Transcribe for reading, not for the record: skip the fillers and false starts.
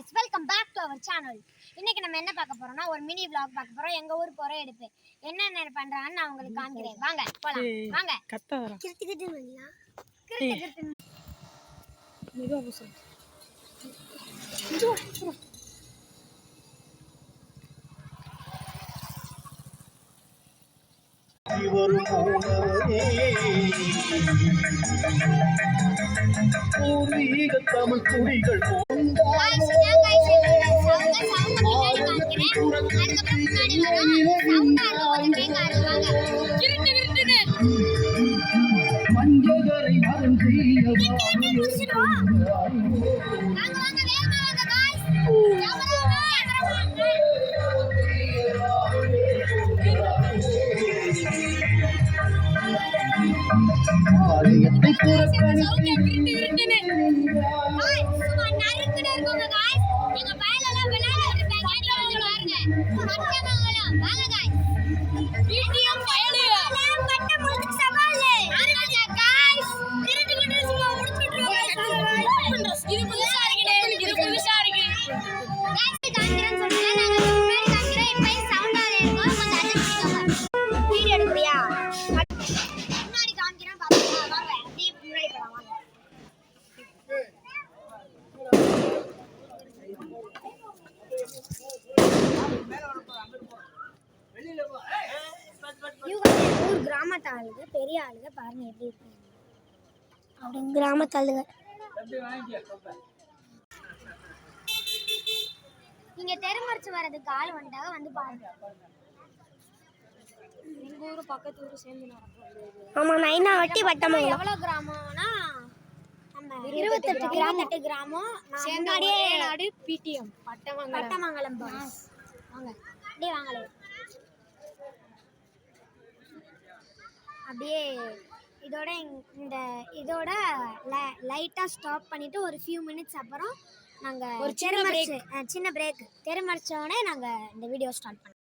guys, welcome back to our channel. இன்னைக்கு நம்ம என்ன பார்க்க போறோம்னா ஒரு மினி vlog பார்க்க போறோம். எங்க ஊர் போற எடுப்பு. என்னென்ன பண்றாங்கன்னு நான் உங்களுக்கு காமிக்கிறேன். வாங்க போலாம். வாங்க. கத்தவரா. கிறுத்து வரீங்களா? கிறுத்து. மெதுவா பேசு. பூர்வீக தமிழ் குடிகள் மஞ்சகரை மரம் ஆலயத்தை கிராமத்தாளுங்க பெரிய ஆளுங்க பாருங்க எப்படி இருக்காங்க அப்படின்னு கிராமத்தாளுங்க நீங்க தெருமறைச்சு வர்றதுக்கு ஆள் வந்துட்டாங்க வந்து பாருங்க எங்க ஊரு பக்கத்து ஊரு சேர்ந்து நடக்கும் ஆமா நைனா வட்டி வட்டமா எவ்வளவு கிராமம்னா நம்ம 28 கிராமம் செங்காடியே நாடு பிடிஎம் பட்டமங்கலம் பாஸ் வாங்க அப்படியே வாங்களே அப்படியே இதோட லைட்டா ஸ்டாப் பண்ணிட்டு ஒரு ஃபியூ மினிட்ஸ் அப்புறம் நாங்க ஒரு சின்ன பிரேக் தெருமறைச்ச உடனே நாங்க இந்த வீடியோ ஸ்டார்ட் பண்ணோம்.